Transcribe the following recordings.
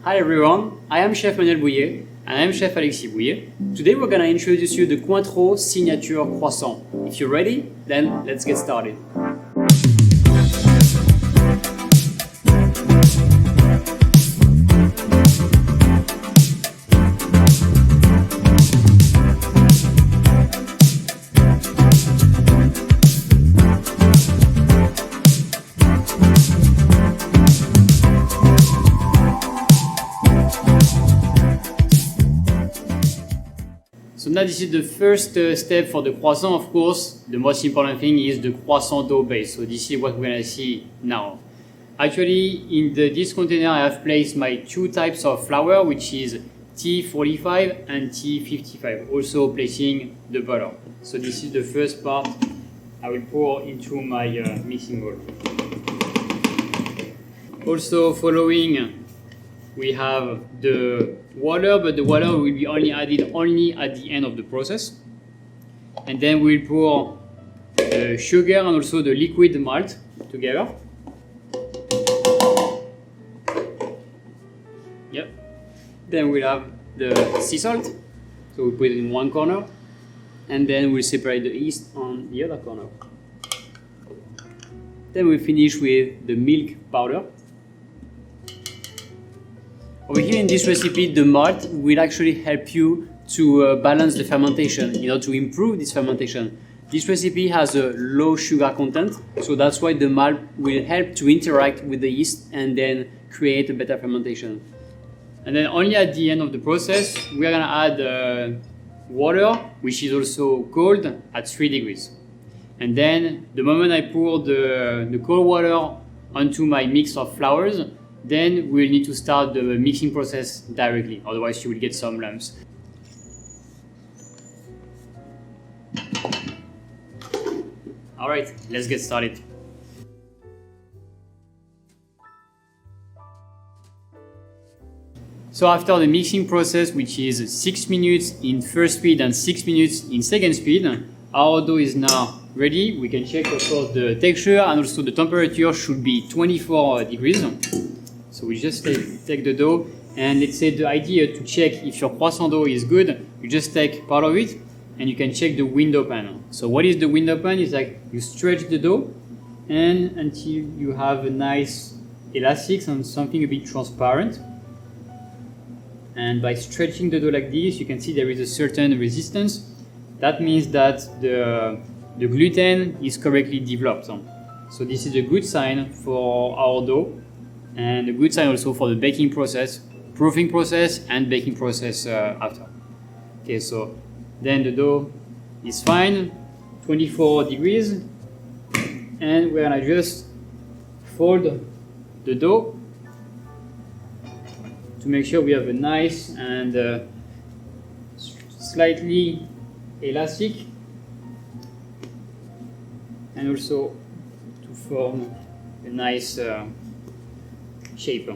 Hi everyone, I am Chef Manuel Bouillet and I am Chef Alexis Bouillet. Today we're gonna introduce you the Cointreau signature croissant. If you're ready, then let's get started. So now this is the first step for the croissant. Of course, the most important thing is the croissant dough base. So this is what we're gonna see now. Actually, in this container, I have placed my two types of flour, which is T45 and T55, also placing the butter. So this is the first part I will pour into my mixing bowl. Also following, we have the water, but the water will be only added at the end of the process. And then we'll pour the sugar and also the liquid malt together. Yep. Then we'll have the sea salt. So we put it in one corner. And then we'll separate the yeast on the other corner. Then we finish with the milk powder. Over here in this recipe, the malt will actually help you to balance the fermentation, to improve this fermentation. This recipe has a low sugar content, so that's why the malt will help to interact with the yeast and then create a better fermentation. And then only at the end of the process, we are gonna add water, which is also cold at 3 degrees. And then the moment I pour the cold water onto my mix of flours, then we'll need to start the mixing process directly, otherwise you will get some lumps. Alright, let's get started. So after the mixing process, which is 6 minutes in first speed and 6 minutes in second speed, our dough is now ready. We can check of course the texture and also the temperature should be 24 degrees. So we just take the dough, and let's say the idea to check if your croissant dough is good, you just take part of it and you can check the window pan. So what is the window pan? It's like you stretch the dough and until you have a nice elastic and something a bit transparent. And by stretching the dough like this, you can see there is a certain resistance. That means that the gluten is correctly developed. So this is a good sign for our dough. And a good sign also for the baking process, proofing process, and baking process after. Okay, so then the dough is fine, 24 degrees, and we're gonna just fold the dough to make sure we have a nice and slightly elastic, and also to form a nice shape.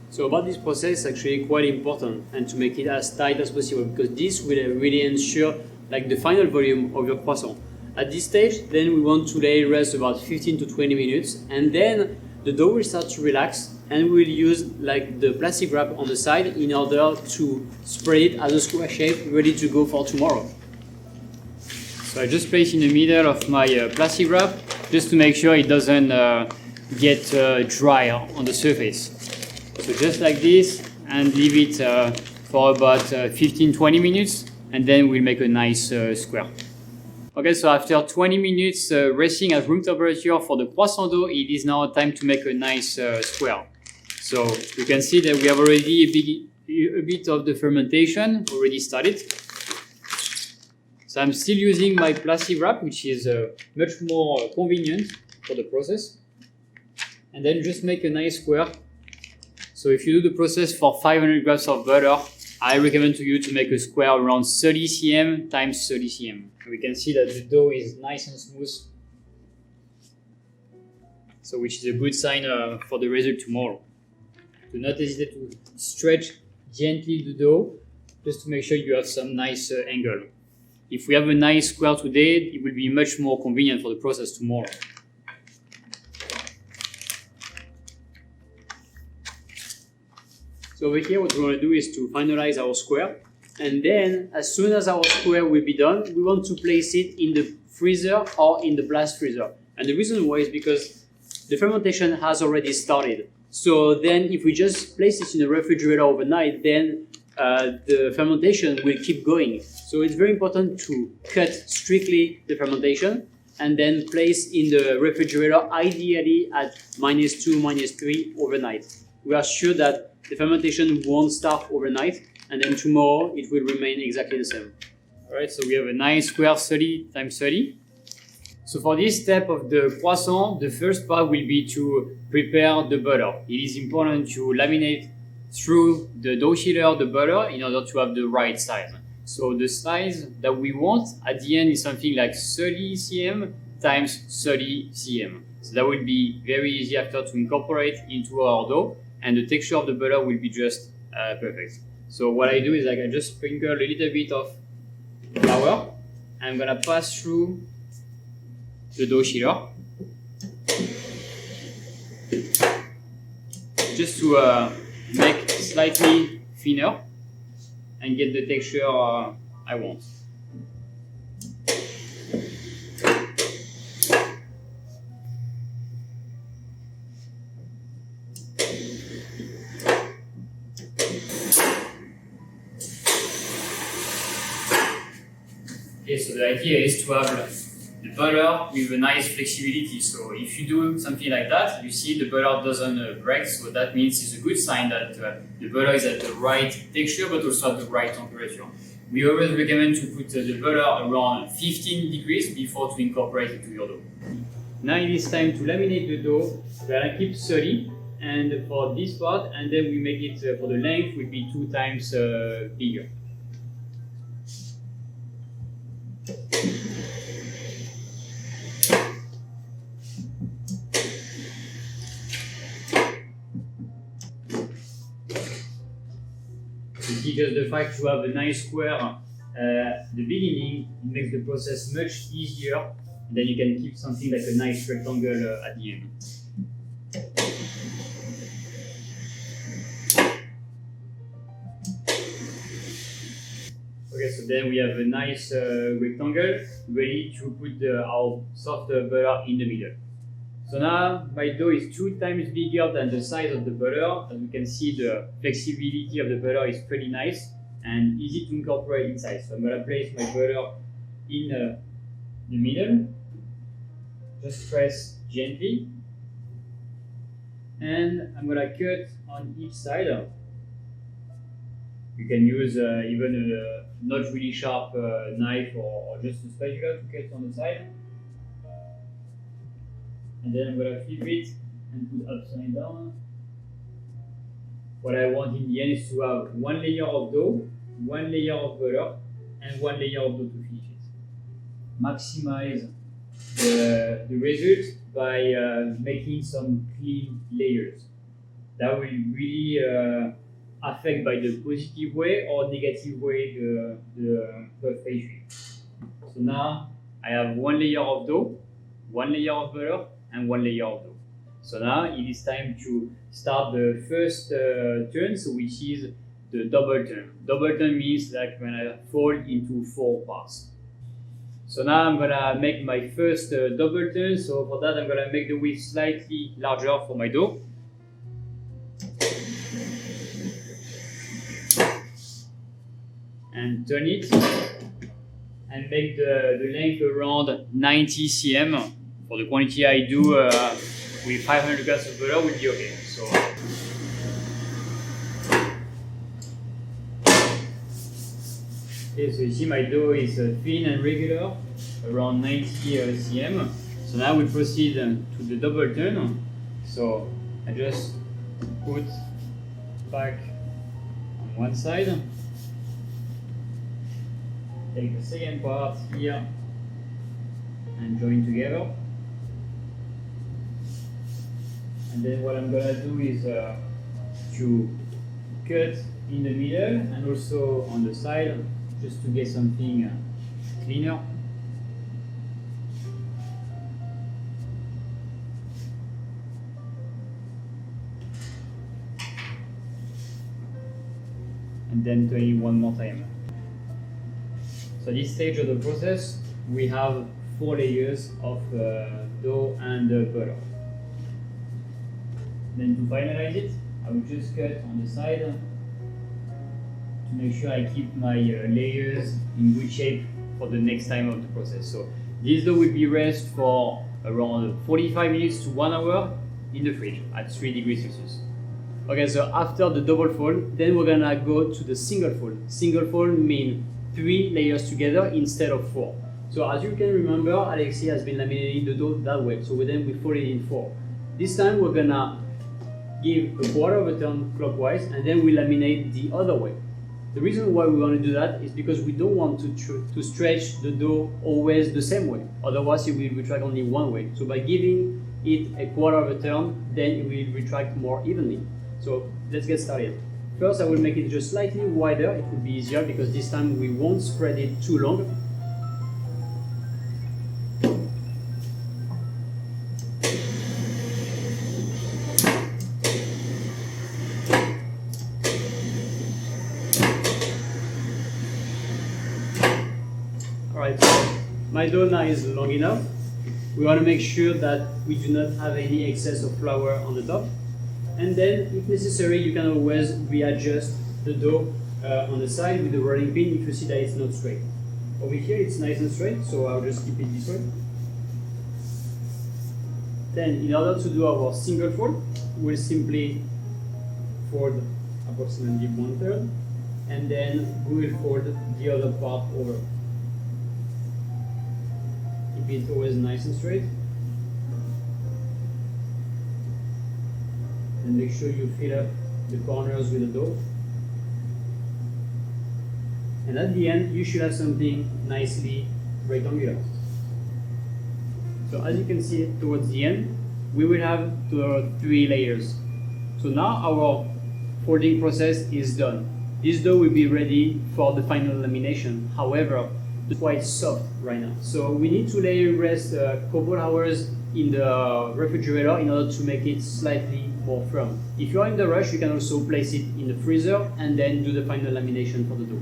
So about this process, actually quite important, and to make it as tight as possible, because this will really ensure like the final volume of your croissant. At this stage, then we want to let it rest about 15 to 20 minutes, and then the dough will start to relax, and we'll use like the plastic wrap on the side in order to spread it as a square shape, ready to go for tomorrow. So I just place in the middle of my plastic wrap just to make sure it doesn't get dry on the surface. So just like this, and leave it for about 15-20 minutes, and then we'll make a nice square. Okay, so after 20 minutes resting at room temperature for the croissant dough, it is now time to make a nice square. So you can see that we have already a bit of the fermentation already started. So I'm still using my plastic wrap, which is much more convenient for the process. And then just make a nice square. So if you do the process for 500 grams of butter, I recommend to you to make a square around 30 cm times 30 cm. We can see that the dough is nice and smooth. So which is a good sign for the result tomorrow. Do not hesitate to stretch gently the dough just to make sure you have some nice angle. If we have a nice square today, it will be much more convenient for the process tomorrow. So over here, what we want to do is to finalize our square. And then, as soon as our square will be done, we want to place it in the freezer or in the blast freezer. And the reason why is because the fermentation has already started. So then if we just place it in the refrigerator overnight, then the fermentation will keep going. So it's very important to cut strictly the fermentation and then place in the refrigerator, ideally at -2, -3 overnight. We are sure that the fermentation won't start overnight, and then tomorrow it will remain exactly the same. All right, so we have a nice square 30 × 30. So for this step of the croissant, the first part will be to prepare the butter. It is important to laminate through the dough chiller the butter in order to have the right size. So the size that we want at the end is something like 30 cm times 30 cm. So that will be very easy after to incorporate into our dough, and the texture of the butter will be just perfect. So what I do is like I just sprinkle a little bit of flour. I'm gonna pass through the dough chiller just to make slightly thinner and get the texture I want. Okay, so the idea is to have the butter with a nice flexibility. So if you do something like that, you see the butter doesn't break, so that means it's a good sign that the butter is at the right texture but also at the right temperature. We always recommend to put the butter around 15 degrees before to incorporate it to your dough. Now it is time to laminate the dough. We're gonna keep 30 and for this part, and then we make it for the length will be 2 times bigger. Because the fact to have a nice square at the beginning, it makes the process much easier, and then you can keep something like a nice rectangle at the end. Okay, so then we have a nice rectangle ready to put our soft butter in the middle. So now my dough is 2 times bigger than the size of the butter. As you can see, the flexibility of the butter is pretty nice and easy to incorporate inside. So I'm going to place my butter in the middle. Just press gently. And I'm going to cut on each side. You can use even a not really sharp knife or just a spatula to cut on the side. And then I'm going to flip it and put upside down. What I want in the end is to have 1 layer of dough, 1 layer of butter, and 1 layer of dough to finish it. Maximize the result by making some clean layers. That will really affect by the positive way or negative way the puff pastry. So now I have 1 layer of dough, 1 layer of butter, and 1 layer of dough. So now it is time to start the first turn, so which is the double turn. Double turn means that I'm gonna fold into 4 parts. So now I'm gonna make my first double turn. So for that I'm gonna make the width slightly larger for my dough. And turn it and make the length around 90 cm. For the quantity I do with 500 grams of butter will be okay. So okay, so you see my dough is thin and regular, around 90 cm. So now we proceed to the double turn. So I just put back on one side, take the second part here and join together. And then what I'm gonna do is to cut in the middle and also on the side, just to get something cleaner. and then turn it one more time. So this stage of the process, we have 4 layers of dough and butter. Then to finalize it, I will just cut on the side to make sure I keep my layers in good shape for the next time of the process. So this dough will be rest for around 45 minutes to 1 hour in the fridge at 3 degrees Celsius. Okay, so after the double fold, then we're gonna go to the single fold. Single fold means 3 layers together instead of 4. So as you can remember, Alexis has been laminating the dough that way. So then we fold it in 4. This time we're gonna give a quarter of a turn clockwise and then we laminate the other way. The reason why we want to do that is because we don't want to stretch the dough always the same way. Otherwise it will retract only one way. So by giving it a quarter of a turn, then it will retract more evenly. So let's get started. First I will make it just slightly wider. It will be easier because this time we won't spread it too long. Alright, so my dough now is long enough. We want to make sure that we do not have any excess of flour on the top. And then, if necessary, you can always readjust the dough on the side with the rolling pin if you see that it's not straight. Over here it's nice and straight, so I'll just keep it this way. Then, in order to do our single fold, we'll simply fold approximately 1/3, and then we will fold the other part over. Keep it always nice and straight. And make sure you fill up the corners with the dough. And at the end, you should have something nicely rectangular. So as you can see towards the end, we will have 3 layers. So now our folding process is done. This dough will be ready for the final lamination. However, it's quite soft right now. So we need to let it rest a couple hours in the refrigerator in order to make it slightly more firm. If you are in the rush, you can also place it in the freezer and then do the final lamination for the dough.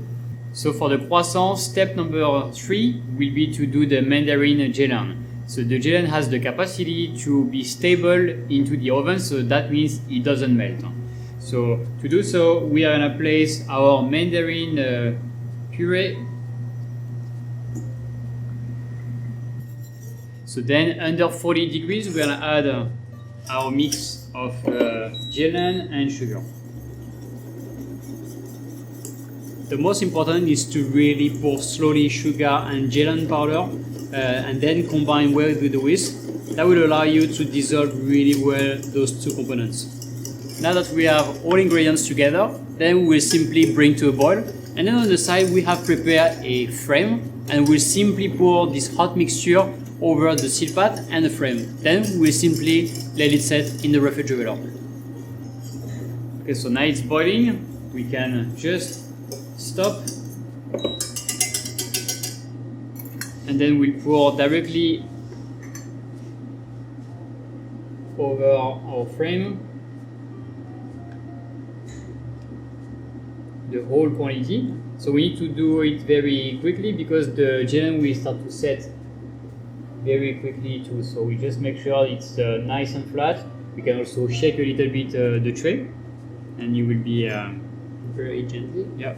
So for the croissant, step number 3 will be to do the Mandarin gelée. So the gelée has the capacity to be stable into the oven, so that means it doesn't melt. So to do so, we are going to place our Mandarin puree. So then under 40 degrees, we're going to add our mix of gelée and sugar. The most important is to really pour slowly sugar and gelée powder and then combine well with the whisk. That will allow you to dissolve really well those two components. Now that we have all ingredients together, then we'll simply bring to a boil. And then on the side, we have prepared a frame and we'll simply pour this hot mixture over the seal pad and the frame. Then we'll simply let it set in the refrigerator. Okay, so now it's boiling. We can just stop. And then we pour directly over our frame the whole quantity. So we need to do it very quickly because the gelée will start to set very quickly too. So we just make sure it's nice and flat. We can also shake a little bit the tray, and you will be very gently. Yeah,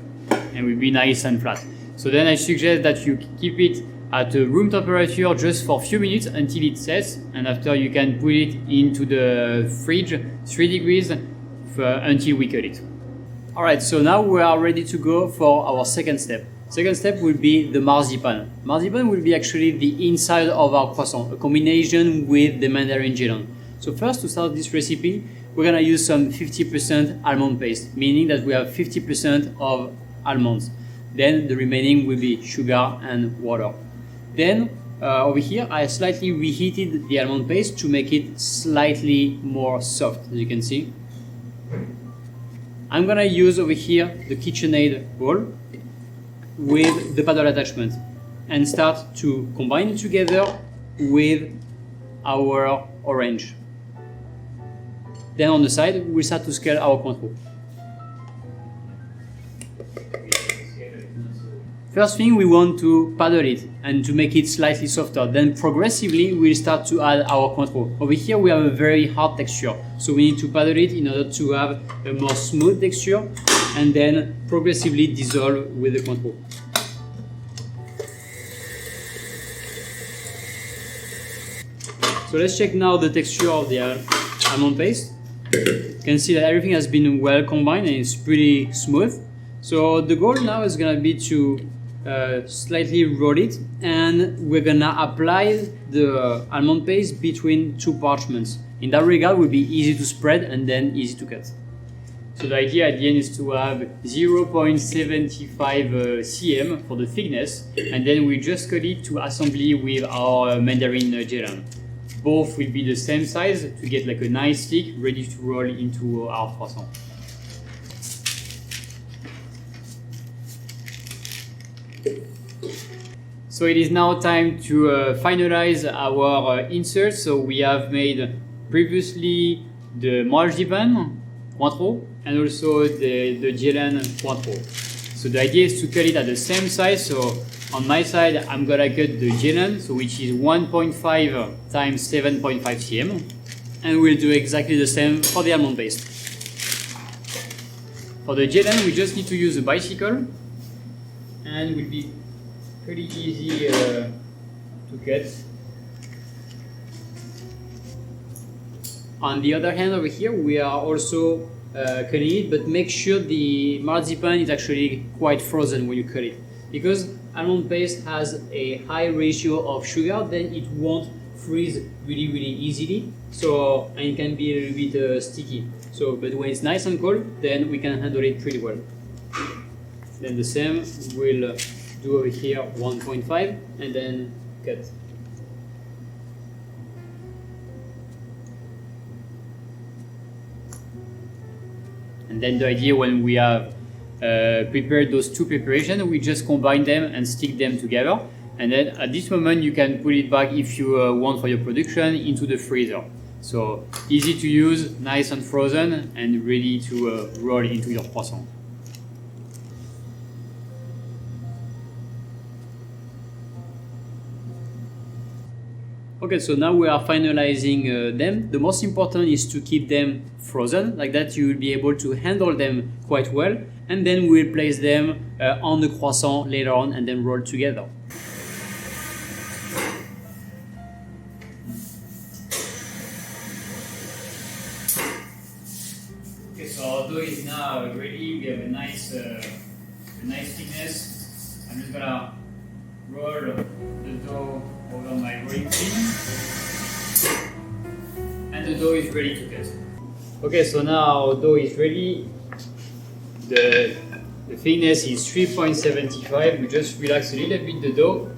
and will be nice and flat. So then I suggest that you keep it at room temperature just for a few minutes until it sets, and after you can put it into the fridge 3 degrees until we cut it. Alright, so now we are ready to go for our second step. Second step will be the marzipan. Marzipan will be actually the inside of our croissant, a combination with the Mandarin gelée. So first, to start this recipe, we're gonna use some 50% almond paste, meaning that we have 50% of almonds. Then the remaining will be sugar and water. Then over here, I slightly reheated the almond paste to make it slightly more soft, as you can see. I'm gonna use over here the KitchenAid bowl with the paddle attachment and start to combine it together with our orange. Then on the side, we'll start to scale our Cointreau. First thing, we want to paddle it and to make it slightly softer. Then progressively, we'll start to add our Cointreau. Over here, we have a very hard texture. So we need to paddle it in order to have a more smooth texture and then progressively dissolve with the Cointreau. So let's check now the texture of the almond paste. You can see that everything has been well combined and it's pretty smooth. So the goal now is gonna be to slightly roll it, and we're gonna apply the almond paste between two parchments. In that regard, it will be easy to spread and then easy to cut. So the idea at the end is to have 0.75 cm for the thickness, and then we just cut it to assembly with our Mandarin gelée. Both will be the same size to get like a nice stick ready to roll into our croissant. So it is now time to finalize our insert. So we have made previously the Marzipan Cointreau and also the gelée Cointreau. So the idea is to cut it at the same size. So on my side, I'm gonna cut the gelée, so which is 1.5 times 7.5 cm, and we'll do exactly the same for the almond paste. For the gelée, we just need to use a bicycle, and will be pretty easy to cut. On the other hand, over here, we are also cutting it, but make sure the marzipan is actually quite frozen when you cut it, because almond paste has a high ratio of sugar, then it won't freeze really easily. So, and it can be a little bit sticky. So, but when it's nice and cold, then we can handle it pretty well. Then the same we'll do over here 1.5 and then cut. And then the idea when we have prepared those two preparations, we just combine them and stick them together. And then at this moment you can put it back if you want for your production into the freezer. So easy to use, nice and frozen, and ready to roll into your croissant. Okay, so now we are finalizing them. The most important is to keep them frozen, like that you will be able to handle them quite well, and then we'll place them on the croissant later on and then roll together. Okay, so our dough is now ready. We have a nice thickness. I'm just gonna roll the dough over my rolling pin, and the dough is ready to cut. Okay, so now our dough is ready. The thickness is 3.75. We just relax a little bit the dough,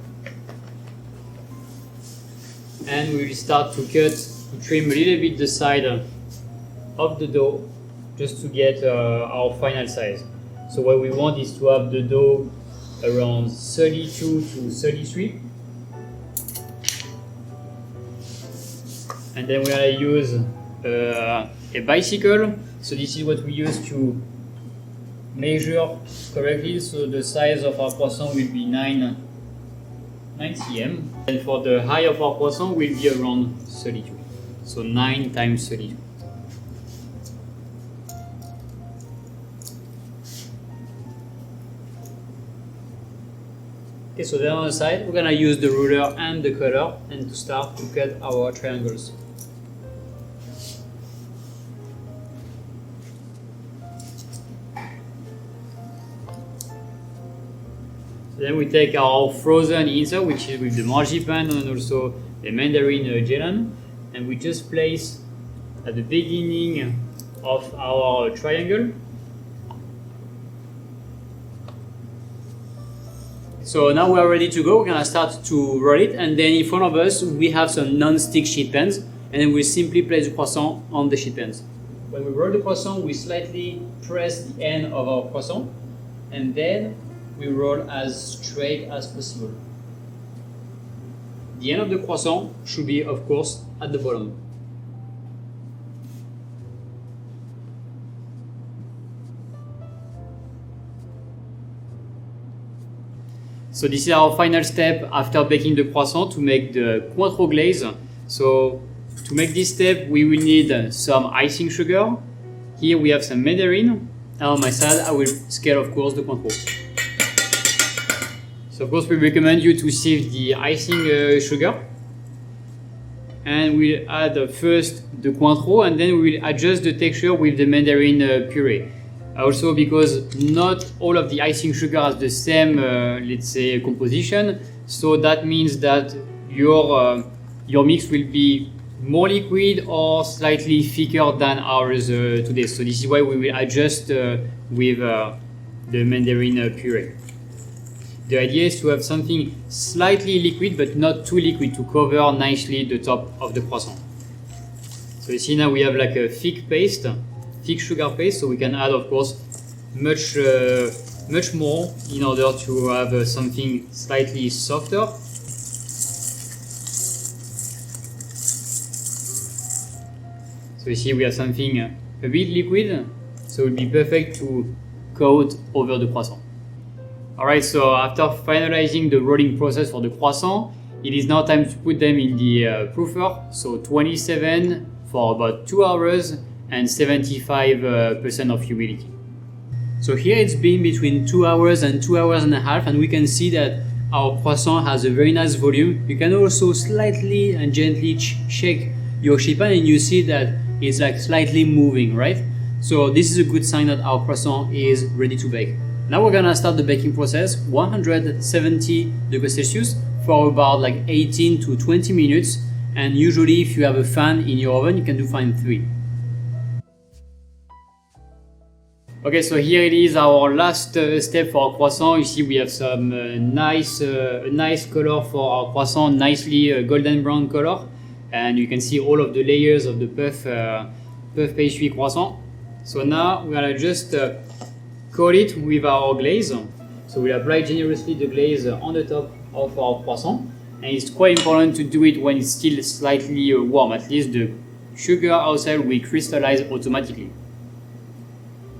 and we will start to cut, to trim a little bit the side of the dough, just to get our final size. So what we want is to have the dough around 32 to 33. And then we're going to use a bicycle. So this is what we use to measure correctly. So the size of our croissant will be 9 cm. And for the height of our croissant will be around 32. So 9 times 32. Okay, so then on the side, we're gonna use the ruler and the cutter and to start to cut our triangles. So then we take our frozen insert, which is with the marzipan and also the Mandarin gelée, and we just place at the beginning of our triangle. So now we are ready to go. We're gonna start to roll it, and then in front of us we have some non-stick sheet pans, and then we simply place the croissant on the sheet pans. When we roll the croissant, we slightly press the end of our croissant, and then we roll as straight as possible. The end of the croissant should be, of course, at the bottom. So this is our final step after baking the croissant to make the Cointreau glaze. So to make this step, we will need some icing sugar. Here we have some Mandarin. And on my side, I will scale, of course, the Cointreau. So of course, we recommend you to sieve the icing sugar. And we'll add first the Cointreau, and then we'll adjust the texture with the Mandarin puree. Also because not all of the icing sugar has the same, let's say, composition. So that means that your mix will be more liquid or slightly thicker than ours today. So this is why we will adjust with the Mandarin puree. The idea is to have something slightly liquid but not too liquid to cover nicely the top of the croissant. So you see now we have like a thick paste, thick sugar paste, so we can add of course much more in order to have something slightly softer. So you see we have something a bit liquid, so it will be perfect to coat over the croissant. Alright, so after finalizing the rolling process for the croissant, it is now time to put them in the proofer, so 27 for about 2 hours and 75% of humidity. So here it's been between 2 hours and 2 hours and a half, and we can see that our croissant has a very nice volume. You can also slightly and gently shake your sheet pan and you see that it's like slightly moving, right? So this is a good sign that our croissant is ready to bake. Now we're gonna start the baking process, 170 degrees Celsius for about like 18 to 20 minutes. And usually if you have a fan in your oven, you can do fan 3. Okay, so here it is, our last step for our croissant. You see we have some nice color for our croissant, nicely golden brown color. And you can see all of the layers of the puff pastry croissant. So now we're gonna just coat it with our glaze. So we'll apply generously the glaze on the top of our croissant. And it's quite important to do it when it's still slightly warm, at least the sugar outside will crystallize automatically.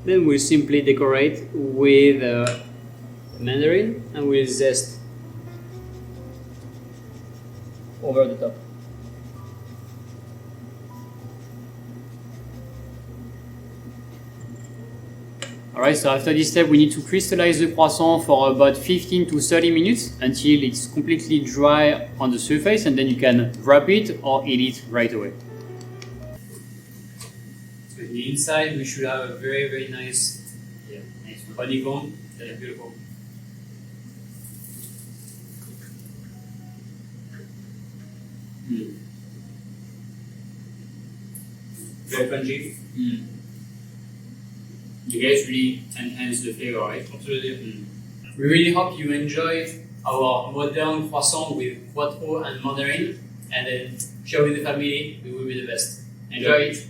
Then we'll simply decorate with Mandarin and we'll zest over the top. Alright, so after this step we need to crystallize the croissant for about 15 to 30 minutes until it's completely dry on the surface, and then you can wrap it or eat it right away. So the inside we should have a very nice honeycomb. That's beautiful. Very crunchy. The glaze really enhance the flavor, right? Absolutely. We really hope you enjoy our modern croissant with Cointreau and Mandarin, and then share with the family. We will be the best. Enjoy it!